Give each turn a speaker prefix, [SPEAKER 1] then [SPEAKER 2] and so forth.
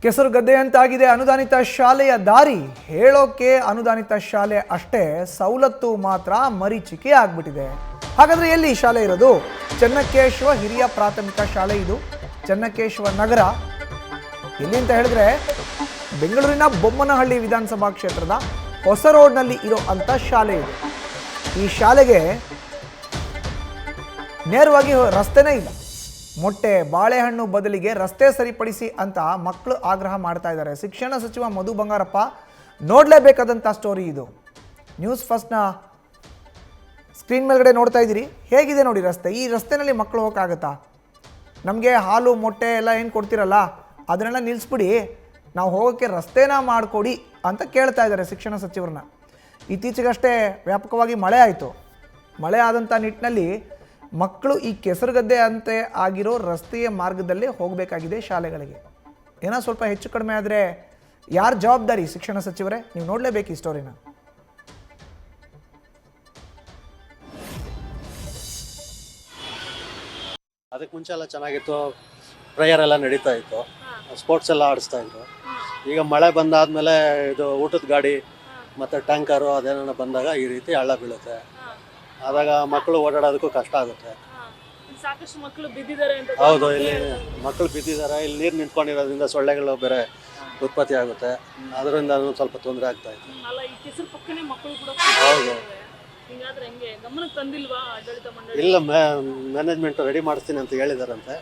[SPEAKER 1] ಕೆಸರುಗದ್ದೆಯಂತಾಗಿದೆ ಅನುದಾನಿತ ಶಾಲೆಯ ದಾರಿ. ಹೇಳೋಕೆ ಅನುದಾನಿತ ಶಾಲೆ ಅಷ್ಟೇ, ಸವಲತ್ತು ಮಾತ್ರ ಮರೀಚಿಕೆ ಆಗ್ಬಿಟ್ಟಿದೆ. ಹಾಗಾದ್ರೆ ಎಲ್ಲಿ ಶಾಲೆ ಇರೋದು? ಚನ್ನಕೇಶವ ಹಿರಿಯ ಪ್ರಾಥಮಿಕ ಶಾಲೆ ಇದು. ಚನ್ನಕೇಶವ ನಗರ ಎಲ್ಲಿ ಅಂತ ಹೇಳಿದ್ರೆ ಬೆಂಗಳೂರಿನ ಬೊಮ್ಮನಹಳ್ಳಿ ವಿಧಾನಸಭಾ ಕ್ಷೇತ್ರದ ಹೊಸ ರೋಡ್ನಲ್ಲಿ ಇರೋ ಅಂತ ಶಾಲೆ ಇದು. ಈ ಶಾಲೆಗೆ ನೇರವಾಗಿ ರಸ್ತೆನೇ ಇಲ್ಲ. ಮೊಟ್ಟೆ ಬಾಳೆಹಣ್ಣು ಬದಲಿಗೆ ರಸ್ತೆ ಸರಿಪಡಿಸಿ ಅಂತ ಮಕ್ಕಳು ಆಗ್ರಹ ಮಾಡ್ತಾ ಇದ್ದಾರೆ. ಶಿಕ್ಷಣ ಸಚಿವ ಮಧು ಬಂಗಾರಪ್ಪ ನೋಡಲೇಬೇಕಾದಂಥ ಸ್ಟೋರಿ ಇದು. ನ್ಯೂಸ್ ಫಸ್ಟ್ನ ಸ್ಕ್ರೀನ್ ಮೇಲ್ಗಡೆ ನೋಡ್ತಾ ಇದ್ದೀರಿ. ಹೇಗಿದೆ ನೋಡಿ ರಸ್ತೆ. ಈ ರಸ್ತೆನಲ್ಲಿ ಮಕ್ಕಳು ಹೋಗೋಕ್ಕಾಗತ್ತಾ? ನಮಗೆ ಹಾಲು ಮೊಟ್ಟೆ ಎಲ್ಲ ಏನು ಕೊಡ್ತಿರಲ್ಲ ಅದನ್ನೆಲ್ಲ ನಿಲ್ಲಿಸ್ಬಿಡಿ, ನಾವು ಹೋಗೋಕ್ಕೆ ರಸ್ತೆನ ಮಾಡಿಕೊಡಿ ಅಂತ ಕೇಳ್ತಾ ಇದ್ದಾರೆ ಶಿಕ್ಷಣ ಸಚಿವರನ್ನ. ಇತ್ತೀಚೆಗಷ್ಟೇ ವ್ಯಾಪಕವಾಗಿ ಮಳೆ ಆಯಿತು. ಮಳೆ ಆದಂಥ ನಿಟ್ಟಿನಲ್ಲಿ ಮಕ್ಕಳು ಈ ಕೆಸರುಗದ್ದೆ ಅಂತೆ ಆಗಿರೋ ರಸ್ತೆಯ ಮಾರ್ಗದಲ್ಲೇ ಹೋಗಬೇಕಾಗಿದೆ ಶಾಲೆಗಳಿಗೆ. ಏನೋ ಸ್ವಲ್ಪ ಹೆಚ್ಚು ಕಡಿಮೆ ಆದರೆ ಯಾರ ಜವಾಬ್ದಾರಿ? ಶಿಕ್ಷಣ ಸಚಿವರೇ, ನೀವು ನೋಡಲೇಬೇಕು ಈ ಸ್ಟೋರಿನ.
[SPEAKER 2] ಅದಕ್ಕೆ ಮುಂಚೆ ಎಲ್ಲ ಚೆನ್ನಾಗಿತ್ತು, ಪ್ರೇಯರ್ ಎಲ್ಲ ನಡೀತಾ ಇತ್ತು, ಸ್ಪೋರ್ಟ್ಸ್ ಎಲ್ಲ ಆಡಿಸ್ತಾ ಇದ್ರು. ಈಗ ಮಳೆ ಬಂದಾದ್ಮೇಲೆ ಇದು ಊಟದ ಗಾಡಿ ಮತ್ತು ಟ್ಯಾಂಕರು ಅದೇನೋ ಬಂದಾಗ ಈ ರೀತಿ ಹಳ್ಳ ಬೀಳುತ್ತೆ. ಆದಾಗ ಮಕ್ಕಳು ಓಡಾಡೋದಕ್ಕೂ ಕಷ್ಟ ಆಗುತ್ತೆ.
[SPEAKER 3] ಸಾಕಷ್ಟು ಮಕ್ಕಳು ಬಿದ್ದಿದ್ದಾರೆ ಅಂತ.
[SPEAKER 2] ಹೌದು, ಇಲ್ಲಿ ಮಕ್ಕಳು ಬಿದ್ದಿದ್ದಾರೆ. ಇಲ್ಲಿ ನೀರು ನಿಂತ್ಕೊಂಡಿರೋದ್ರಿಂದ ಸೊಳ್ಳೆಗಳು ಬೇರೆ ಉತ್ಪತ್ತಿ ಆಗುತ್ತೆ. ಅದರಿಂದ ಸ್ವಲ್ಪ ತೊಂದರೆ ಆಗ್ತಾ ಇತ್ತು.
[SPEAKER 3] ಅಲ್ಲ, ಈ ಕೆಸರು ಪಕ್ಕನೇ ಮಕ್ಕಳು ಕೂಡ.
[SPEAKER 2] ಹೌದು.
[SPEAKER 3] ಹಿಂಗಾದ್ರೆ ಹೆಂಗೆ? ಗಮನಕ್ಕೆ ತಂದಿಲ್ವಾ ಆಡಳಿತ ಮಂಡಳಿ?
[SPEAKER 2] ಇಲ್ಲ, ಮ್ಯಾನೇಜ್ಮೆಂಟ್ ರೆಡಿ ಮಾಡಿಸ್ತೀನಿ ಅಂತ ಹೇಳಿದಾರಂತೆ.